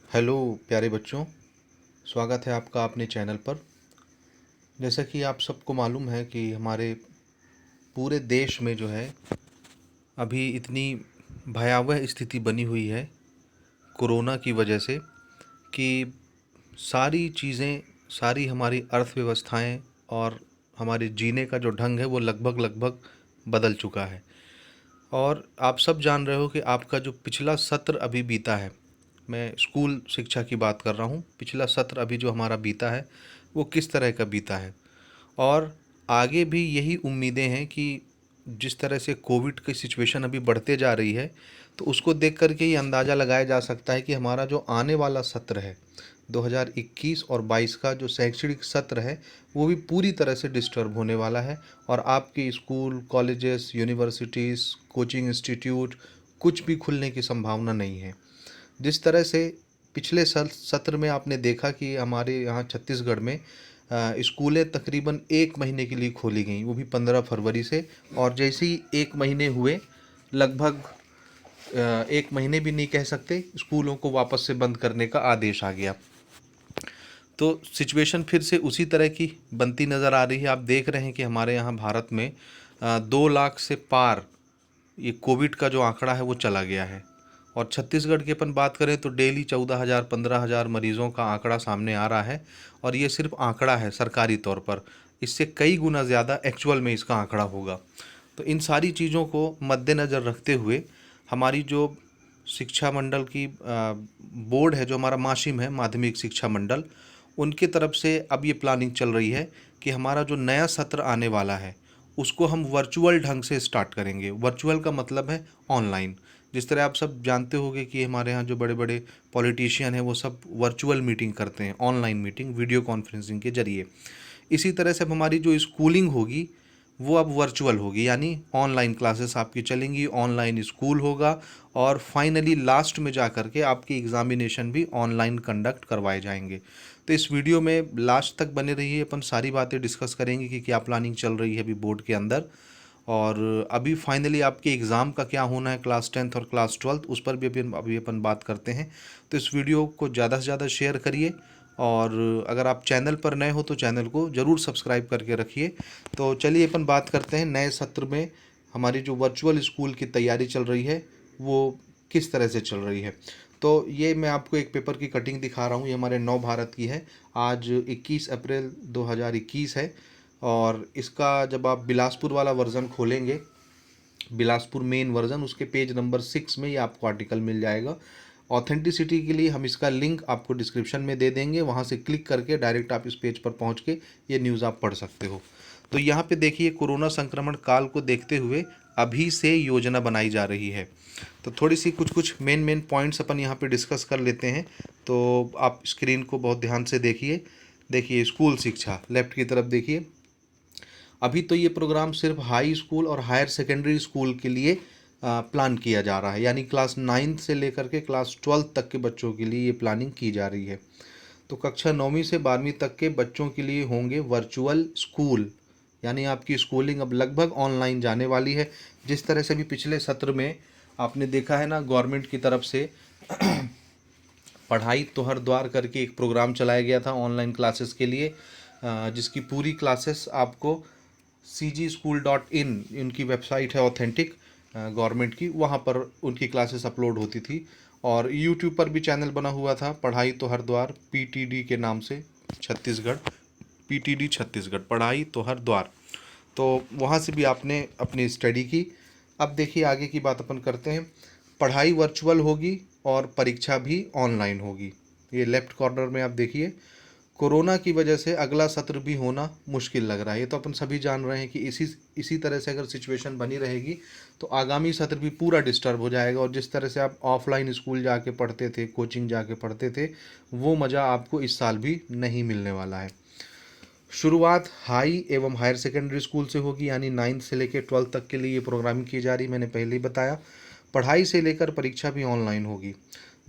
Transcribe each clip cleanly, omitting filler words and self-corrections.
Hello प्यारे बच्चों, स्वागत है आपका अपने चैनल पर। जैसा कि आप सबको मालूम है कि हमारे पूरे देश में जो है अभी इतनी भयावह स्थिति बनी हुई है कोरोना की वजह से कि सारी चीज़ें, सारी हमारी अर्थव्यवस्थाएं और हमारे जीने का जो ढंग है वो लगभग लगभग बदल चुका है। और आप सब जान रहे हो कि आपका जो पिछला सत्र अभी बीता है, मैं स्कूल शिक्षा की बात कर रहा हूँ, पिछला सत्र अभी जो हमारा बीता है वो किस तरह का बीता है। और आगे भी यही उम्मीदें हैं कि जिस तरह से कोविड की सिचुएशन अभी बढ़ते जा रही है, तो उसको देख कर के ही अंदाज़ा लगाया जा सकता है कि हमारा जो आने वाला सत्र है 2021 और 22 का जो शैक्षणिक सत्र है वो भी पूरी तरह से डिस्टर्ब होने वाला है। और आपके school, colleges, universities, coaching institute कुछ भी खुलने की संभावना नहीं है। जिस तरह से पिछले सत्र में आपने देखा कि हमारे यहाँ छत्तीसगढ़ में स्कूलें तकरीबन 1 महीने के लिए खोली गई, वो भी 15 फरवरी से। और जैसे ही 1 महीने हुए, लगभग 1 महीने भी नहीं कह सकते, स्कूलों को वापस से बंद करने का आदेश आ गया। तो सिचुएशन फिर से उसी तरह की बनती नज़र आ रही है। आप देख रहे हैं कि हमारे यहाँ भारत में 2 लाख से पार ये कोविड का जो आंकड़ा है वो चला गया है। और छत्तीसगढ़ की अपन बात करें तो डेली 14,000 15,000 मरीजों का आंकड़ा सामने आ रहा है। और ये सिर्फ आंकड़ा है सरकारी तौर पर, इससे कई गुना ज़्यादा एक्चुअल में इसका आंकड़ा होगा। तो इन सारी चीज़ों को मद्देनज़र रखते हुए हमारी जो शिक्षा मंडल की बोर्ड है, जो हमारा माशिम है, माध्यमिक शिक्षा मंडल, उनकी तरफ से अब ये प्लानिंग चल रही है कि हमारा जो नया सत्र आने वाला है उसको हम वर्चुअल ढंग से स्टार्ट करेंगे। वर्चुअल का मतलब है ऑनलाइन। जिस तरह आप सब जानते होंगे कि हमारे यहाँ जो बड़े बड़े पॉलिटिशियन हैं वो सब वर्चुअल मीटिंग करते हैं, ऑनलाइन मीटिंग, वीडियो कॉन्फ्रेंसिंग के जरिए। इसी तरह से अब हमारी जो स्कूलिंग होगी वो अब वर्चुअल होगी, यानी ऑनलाइन क्लासेस आपकी चलेंगी, ऑनलाइन स्कूल होगा। और फाइनली लास्ट में जा कर के आपकी एग्ज़ामिनेशन भी ऑनलाइन कंडक्ट करवाए जाएंगे। तो इस वीडियो में लास्ट तक बने रहिए, अपन सारी बातें डिस्कस करेंगे कि क्या प्लानिंग चल रही है अभी बोर्ड के अंदर। और अभी फाइनली आपके एग्ज़ाम का क्या होना है, क्लास 10th और क्लास 12th, उस पर भी अभी अपन बात करते हैं। तो इस वीडियो को ज़्यादा से ज़्यादा शेयर करिए। और अगर आप चैनल पर नए हो तो चैनल को ज़रूर सब्सक्राइब करके रखिए। तो चलिए अपन बात करते हैं नए सत्र में हमारी जो वर्चुअल स्कूल की तैयारी चल रही है वो किस तरह से चल रही है। तो ये मैं आपको एक पेपर की कटिंग दिखा रहा हूँ, ये हमारे नव भारत की है। आज 21 अप्रैल 2021 है। और इसका जब आप बिलासपुर वाला वर्ज़न खोलेंगे, बिलासपुर मेन वर्ज़न, उसके पेज नंबर 6 में ये आपको आर्टिकल मिल जाएगा। ऑथेंटिसिटी के लिए हम इसका लिंक आपको डिस्क्रिप्शन में दे देंगे, वहाँ से क्लिक करके डायरेक्ट आप इस पेज पर पहुँच के ये न्यूज़ आप पढ़ सकते हो। तो यहाँ पे देखिए, कोरोना संक्रमण काल को देखते हुए अभी से योजना बनाई जा रही है। तो थोड़ी सी कुछ कुछ मेन मेन पॉइंट्स अपन यहाँ पे डिस्कस कर लेते हैं। तो आप स्क्रीन को बहुत ध्यान से देखिए। देखिए, स्कूल शिक्षा लेफ्ट की तरफ देखिए। अभी तो ये प्रोग्राम सिर्फ हाई स्कूल और हायर सेकेंडरी स्कूल के लिए प्लान किया जा रहा है, यानी क्लास 9 से लेकर के क्लास 12 तक के बच्चों के लिए ये प्लानिंग की जा रही है। तो कक्षा 9वीं से 12वीं तक के बच्चों के लिए होंगे वर्चुअल स्कूल, यानी आपकी स्कूलिंग अब लगभग ऑनलाइन जाने वाली है। जिस तरह से भी पिछले सत्र में आपने देखा है ना, गवर्नमेंट की तरफ से पढ़ाई तो हर द्वार करके एक प्रोग्राम चलाया गया था ऑनलाइन क्लासेस के लिए, जिसकी पूरी क्लासेस आपको cgschool.in, उनकी वेबसाइट है ऑथेंटिक गवर्नमेंट की, वहाँ पर उनकी क्लासेस अपलोड होती थी। और यूट्यूब पर भी चैनल बना हुआ था, पढ़ाई तो हर द्वार, पीटीडी के नाम से, छत्तीसगढ़, पीटीडी छत्तीसगढ़, पढ़ाई तो हर द्वार। तो वहाँ से भी आपने अपनी स्टडी की। अब देखिए आगे की बात अपन करते हैं। पढ़ाई वर्चुअल होगी और परीक्षा भी ऑनलाइन होगी। ये लेफ्ट कॉर्नर में आप देखिए, कोरोना की वजह से अगला सत्र भी होना मुश्किल लग रहा है। ये तो अपन सभी जान रहे हैं कि इसी तरह से अगर सिचुएशन बनी रहेगी तो आगामी सत्र भी पूरा डिस्टर्ब हो जाएगा। और जिस तरह से आप ऑफलाइन स्कूल जाके पढ़ते थे, कोचिंग जाके पढ़ते थे, वो मज़ा आपको इस साल भी नहीं मिलने वाला है। शुरुआत हाई एवं हायर सेकेंडरी स्कूल से होगी, यानी 9th से लेकर 12th तक के लिए ये प्रोग्रामिंग की जा रही, मैंने पहले ही बताया। पढ़ाई से लेकर परीक्षा भी ऑनलाइन होगी।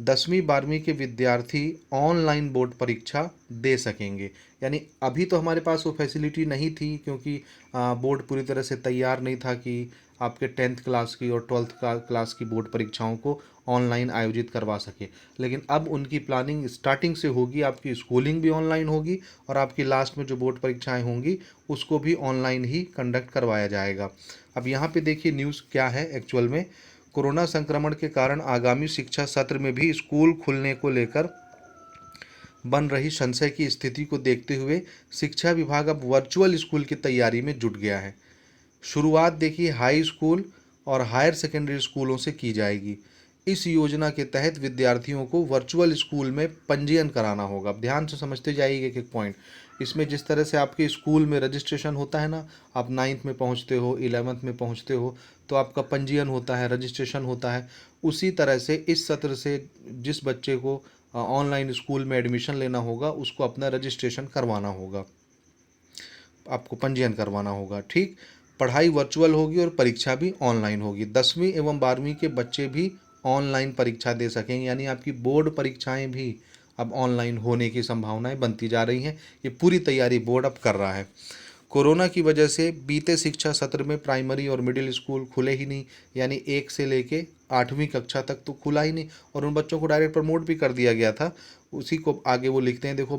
10वीं 12वीं के विद्यार्थी ऑनलाइन बोर्ड परीक्षा दे सकेंगे। यानी अभी तो हमारे पास वो फैसिलिटी नहीं थी, क्योंकि बोर्ड पूरी तरह से तैयार नहीं था कि आपके 10th क्लास की और 12th क्लास की बोर्ड परीक्षाओं को ऑनलाइन आयोजित करवा सके। लेकिन अब उनकी प्लानिंग स्टार्टिंग से होगी, आपकी स्कूलिंग भी ऑनलाइन होगी और आपकी लास्ट में जो बोर्ड परीक्षाएं होंगी उसको भी ऑनलाइन ही कंडक्ट करवाया जाएगा। अब यहाँ पे देखिए न्यूज़ क्या है एक्चुअल में। कोरोना संक्रमण के कारण आगामी शिक्षा सत्र में भी स्कूल खुलने को लेकर बन रही संशय की स्थिति को देखते हुए शिक्षा विभाग अब वर्चुअल स्कूल की तैयारी में जुट गया है। शुरुआत देखिए हाई स्कूल और हायर सेकेंडरी स्कूलों से की जाएगी। इस योजना के तहत विद्यार्थियों को वर्चुअल स्कूल में पंजीयन कराना होगा। अब ध्यान से समझते जाइए एक एक पॉइंट। इसमें जिस तरह से आपके स्कूल में रजिस्ट्रेशन होता है ना, आप 9th में पहुंचते हो, 11th में पहुंचते हो तो आपका पंजीयन होता है, रजिस्ट्रेशन होता है। उसी तरह से इस सत्र से जिस बच्चे को ऑनलाइन स्कूल में एडमिशन लेना होगा उसको अपना रजिस्ट्रेशन करवाना होगा, आपको पंजीयन करवाना होगा। ठीक, पढ़ाई वर्चुअल होगी और परीक्षा भी ऑनलाइन होगी। 10वीं एवं 12वीं के बच्चे भी ऑनलाइन परीक्षा दे सकेंगे, यानी आपकी बोर्ड परीक्षाएं भी अब ऑनलाइन होने की संभावनाएं बनती जा रही हैं। ये पूरी तैयारी बोर्ड अब कर रहा है। कोरोना की वजह से बीते शिक्षा सत्र में प्राइमरी और मिडिल स्कूल खुले ही नहीं, यानी 1 से लेके 8वीं कक्षा तक तो खुला ही नहीं और उन बच्चों को डायरेक्ट प्रमोट भी कर दिया गया था। उसी को आगे वो लिखते हैं, देखो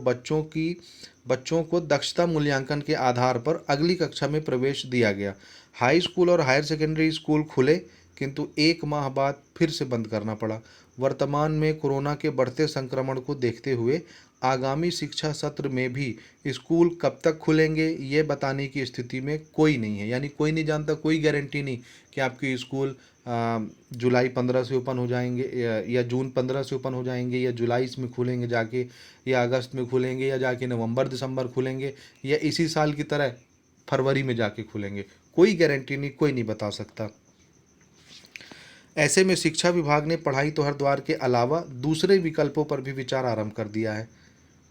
बच्चों को दक्षता मूल्यांकन के आधार पर अगली कक्षा में प्रवेश दिया गया। हाई स्कूल और हायर सेकेंडरी स्कूल खुले किंतु 1 माह बाद फिर से बंद करना पड़ा। वर्तमान में कोरोना के बढ़ते संक्रमण को देखते हुए आगामी शिक्षा सत्र में भी स्कूल कब तक खुलेंगे ये बताने की स्थिति में कोई नहीं है, यानी कोई नहीं जानता, कोई गारंटी नहीं कि आपके स्कूल जुलाई 15 से ओपन हो जाएंगे या जून 15 से ओपन हो जाएंगे या जुलाई में खुलेंगे जाके, या अगस्त में खुलेंगे या जाके नवंबर दिसंबर खुलेंगे या इसी साल की तरह फरवरी में जाके खुलेंगे। कोई गारंटी नहीं, कोई नहीं बता सकता। ऐसे में शिक्षा विभाग ने पढ़ाई तो हर द्वार के अलावा दूसरे विकल्पों पर भी विचार आरंभ कर दिया है।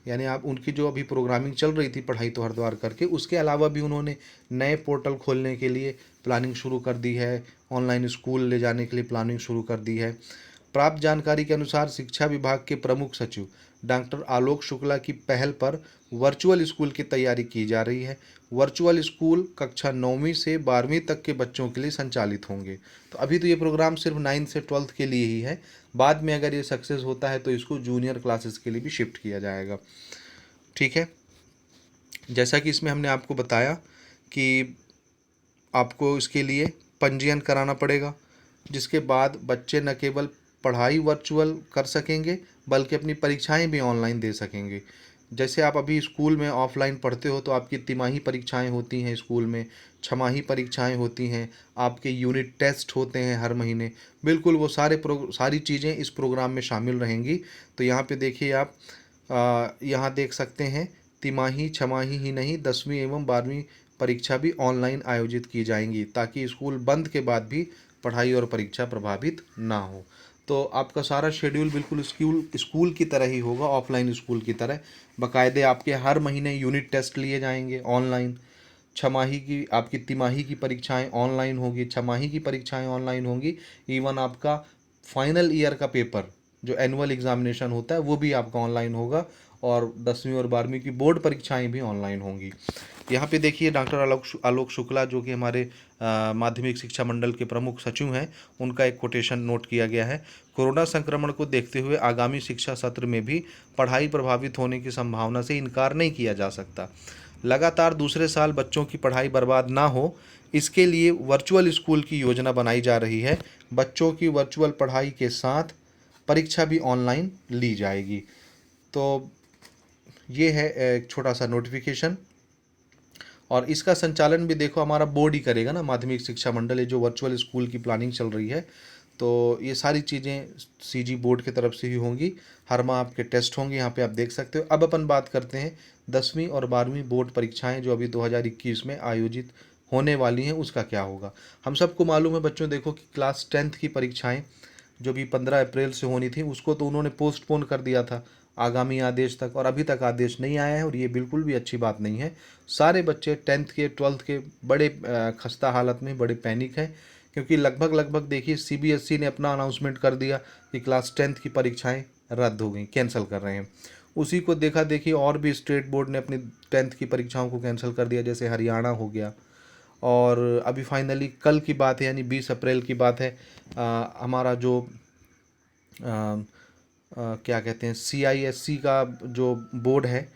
यानी आप उनकी जो अभी प्रोग्रामिंग चल रही थी पढ़ाई तो हर द्वार करके, उसके अलावा भी उन्होंने नए पोर्टल खोलने के लिए प्लानिंग शुरू कर दी है, ऑनलाइन स्कूल ले जाने के लिए प्लानिंग शुरू कर दी है। प्राप्त जानकारी के अनुसार शिक्षा विभाग के प्रमुख सचिव डॉक्टर आलोक शुक्ला की पहल पर वर्चुअल स्कूल की तैयारी की जा रही है। वर्चुअल स्कूल कक्षा 9वीं से 12वीं तक के बच्चों के लिए संचालित होंगे। तो अभी तो ये प्रोग्राम सिर्फ 9th से 12th के लिए ही है, बाद में अगर ये सक्सेस होता है तो इसको जूनियर क्लासेस के लिए भी शिफ्ट किया जाएगा। ठीक है, जैसा कि इसमें हमने आपको बताया कि आपको इसके लिए पंजीयन कराना पड़ेगा, जिसके बाद बच्चे न केवल पढ़ाई वर्चुअल कर सकेंगे बल्कि अपनी परीक्षाएं भी ऑनलाइन दे सकेंगे। जैसे आप अभी स्कूल में ऑफलाइन पढ़ते हो तो आपकी तिमाही परीक्षाएं होती हैं स्कूल में, छमाही परीक्षाएं होती हैं, आपके यूनिट टेस्ट होते हैं हर महीने। बिल्कुल वो सारी चीज़ें इस प्रोग्राम में शामिल रहेंगी। तो यहाँ पे देखिए आप यहाँ देख सकते हैं, तिमाही छमाही ही नहीं 10वीं एवं 12वीं परीक्षा भी ऑनलाइन आयोजित की जाएंगी ताकि स्कूल बंद के बाद भी पढ़ाई और परीक्षा प्रभावित ना हो। तो आपका सारा शेड्यूल बिल्कुल स्कूल की तरह ही होगा, ऑफलाइन स्कूल की तरह। बाकायदे आपके हर महीने यूनिट टेस्ट लिए जाएंगे ऑनलाइन। छमाही की आपकी तिमाही की परीक्षाएं ऑनलाइन होगी, छमाही की परीक्षाएं ऑनलाइन होंगी। इवन आपका फाइनल ईयर का पेपर जो एनुअल एग्जामिनेशन होता है वो भी आपका ऑनलाइन होगा और 10वीं और 12वीं की बोर्ड परीक्षाएं भी ऑनलाइन होंगी। यहाँ पे देखिए डॉक्टर आलोक शुक्ला जो कि हमारे माध्यमिक शिक्षा मंडल के प्रमुख सचिव हैं, उनका एक कोटेशन नोट किया गया है। कोरोना संक्रमण को देखते हुए आगामी शिक्षा सत्र में भी पढ़ाई प्रभावित होने की संभावना से इनकार नहीं किया जा सकता। लगातार दूसरे साल बच्चों की पढ़ाई बर्बाद ना हो, इसके लिए वर्चुअल स्कूल की योजना बनाई जा रही है। बच्चों की वर्चुअल पढ़ाई के साथ परीक्षा भी ऑनलाइन ली जाएगी। तो ये है एक छोटा सा नोटिफिकेशन, और इसका संचालन भी देखो हमारा बोर्ड ही करेगा ना, माध्यमिक शिक्षा मंडल, ये जो वर्चुअल स्कूल की प्लानिंग चल रही है। तो ये सारी चीज़ें सीजी बोर्ड की तरफ से ही होंगी। हर माह आपके टेस्ट होंगे, यहाँ पे आप देख सकते हो। अब अपन बात करते हैं 10वीं और 12वीं बोर्ड परीक्षाएं जो अभी 2021 में आयोजित होने वाली हैं, उसका क्या होगा। हम सबको मालूम है बच्चों, देखो कि क्लास 10th की परीक्षाएं जो भी 15 अप्रैल से होनी थी उसको तो उन्होंने पोस्टपोन कर दिया था आगामी आदेश तक, और अभी तक आदेश नहीं आया है और ये बिल्कुल भी अच्छी बात नहीं है। सारे बच्चे 10th के 12th के बड़े खस्ता हालत में, बड़े पैनिक हैं, क्योंकि लगभग देखिए सीबीएसई ने अपना अनाउंसमेंट कर दिया कि क्लास 10th की परीक्षाएं रद्द हो गई, कैंसिल कर रहे हैं। उसी को देखिए और भी स्टेट बोर्ड ने अपनी 10th की परीक्षाओं को कैंसिल कर दिया, जैसे हरियाणा हो गया और अभी फाइनली कल की बात है, यानी 20 अप्रैल की बात है, हमारा जो क्या कहते हैं, CISC का जो बोर्ड है,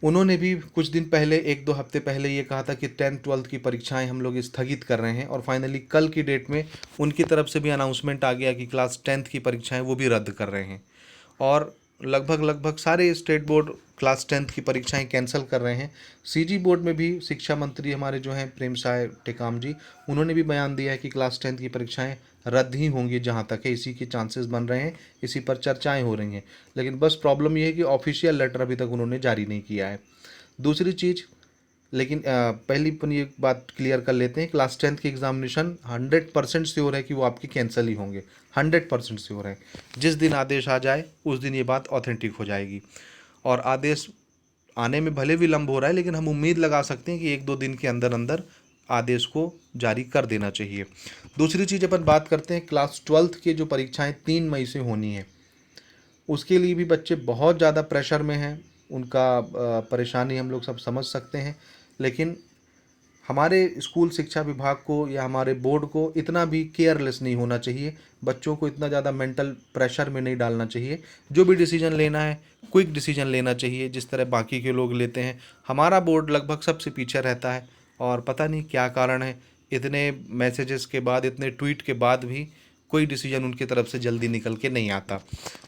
उन्होंने भी कुछ दिन पहले, 1-2 हफ्ते पहले ये कहा था कि 10th-12th की परीक्षाएं हम लोग स्थगित कर रहे हैं, और फाइनली कल की डेट में उनकी तरफ से भी अनाउंसमेंट आ गया कि क्लास 10th की परीक्षाएं वो भी रद्द कर रहे हैं। और लगभग लगभग सारे स्टेट बोर्ड क्लास 10th की परीक्षाएं कैंसिल कर रहे हैं। CG बोर्ड में भी शिक्षा मंत्री हमारे जो हैं प्रेम साय टेकाम जी, उन्होंने भी बयान दिया है कि क्लास 10th की परीक्षाएं रद्द ही होंगी, जहां तक है इसी के चांसेस बन रहे हैं, इसी पर चर्चाएं हो रही हैं। लेकिन बस प्रॉब्लम यह है कि ऑफिशियल लेटर अभी तक उन्होंने जारी नहीं किया है। दूसरी चीज़, लेकिन पहली अपन ये बात क्लियर कर लेते हैं, क्लास 10th की एग्जामिनेशन 100% श्योर है कि वो आपकी कैंसिल ही होंगे, 100% श्योर है। जिस दिन आदेश आ जाए उस दिन ये बात ऑथेंटिक हो जाएगी, और आदेश आने में भले विलंब हो रहा है, लेकिन हम उम्मीद लगा सकते हैं कि 1-2 दिन के अंदर अंदर आदेश को जारी कर देना चाहिए। दूसरी चीज़ अपन बात करते हैं, क्लास 12th की जो परीक्षाएं 3 मई से होनी है, उसके लिए भी बच्चे बहुत ज़्यादा प्रेशर में हैं। उनका परेशानी हम लोग सब समझ सकते हैं, लेकिन हमारे स्कूल शिक्षा विभाग को या हमारे बोर्ड को इतना भी केयरलेस नहीं होना चाहिए, बच्चों को इतना ज़्यादा मेंटल प्रेशर में नहीं डालना चाहिए। जो भी डिसीजन लेना है, क्विक डिसीजन लेना चाहिए, जिस तरह बाकी के लोग लेते हैं। हमारा बोर्ड लगभग सबसे पीछे रहता है, और पता नहीं क्या कारण है, इतने मैसेजेस के बाद, इतने ट्वीट के बाद भी कोई डिसीजन उनकी तरफ से जल्दी निकल के नहीं आता।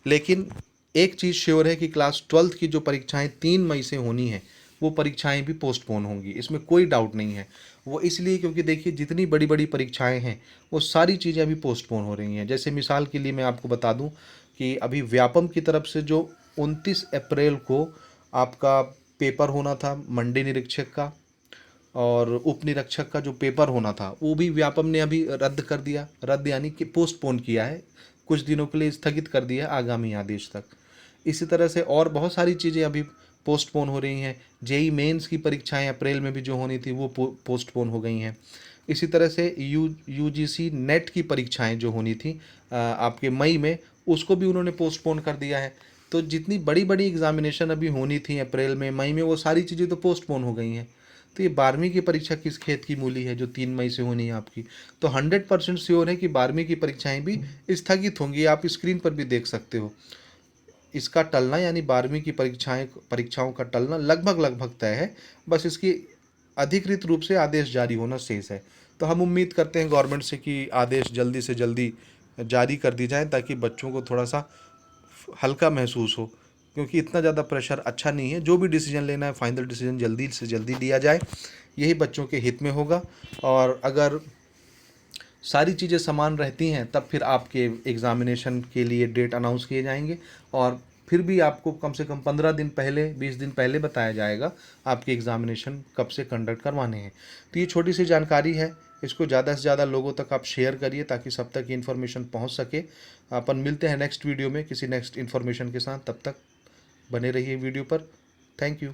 लेकिन एक चीज़ श्योर है कि क्लास 12th की जो परीक्षाएं 3 मई से होनी है, वो परीक्षाएं भी पोस्टपोन होंगी, इसमें कोई डाउट नहीं है। वो इसलिए क्योंकि देखिए, जितनी बड़ी बड़ी परीक्षाएं हैं वो सारी चीज़ें अभी पोस्टपोन हो रही हैं। जैसे मिसाल के लिए मैं आपको बता दूं कि अभी व्यापम की तरफ से जो 29 अप्रैल को आपका पेपर होना था मंडी निरीक्षक का और उप निरीक्षक का, जो पेपर होना था, वो भी व्यापम ने अभी रद्द कर दिया। रद्द यानी कि पोस्टपोन किया है, कुछ दिनों के लिए स्थगित कर दिया आगामी आदेश तक। इसी तरह से और बहुत सारी चीज़ें अभी पोस्टपोन हो रही हैं। जेई मेंस की परीक्षाएं अप्रैल में भी जो होनी थी वो पोस्टपोन हो गई हैं। इसी तरह से यूजीसी नेट की परीक्षाएं जो होनी थी आपके मई में, उसको भी उन्होंने पोस्टपोन कर दिया है। तो जितनी बड़ी बड़ी एग्जामिनेशन अभी होनी थी अप्रैल में, मई में, वो सारी चीज़ें तो पोस्टपोन हो गई हैं। तो ये 12वीं की परीक्षा किस खेत की मूली है जो 3 मई से होनी है आपकी। तो 100% श्योर है कि 12वीं की परीक्षाएं भी स्थगित होंगी। आप स्क्रीन पर भी देख सकते हो, इसका टलना, यानी 12वीं की परीक्षाओं का टलना लगभग लगभग तय है। बस इसकी अधिकृत रूप से आदेश जारी होना शेष है। तो हम उम्मीद करते हैं गवर्नमेंट से कि आदेश जल्दी से जल्दी जारी कर दी जाए, ताकि बच्चों को थोड़ा सा हल्का महसूस हो, क्योंकि इतना ज़्यादा प्रेशर अच्छा नहीं है। जो भी डिसीजन लेना है, फाइनल डिसीजन जल्दी से जल्दी लिया जाए, यही बच्चों के हित में होगा। और अगर सारी चीज़ें समान रहती हैं, तब फिर आपके एग्ज़ामिनेशन के लिए डेट अनाउंस किए जाएंगे, और फिर भी आपको कम से कम 15 दिन पहले, 20 दिन पहले बताया जाएगा आपके एग्ज़ामिनेशन कब से कंडक्ट करवाने हैं। तो ये छोटी सी जानकारी है, इसको ज़्यादा से ज़्यादा लोगों तक आप शेयर करिए, ताकि सब तक ये इन्फॉर्मेशन पहुंच सके। अपन मिलते हैं नेक्स्ट वीडियो में किसी नेक्स्ट इन्फॉर्मेशन के साथ, तब तक बने रहिए वीडियो पर। Thank you.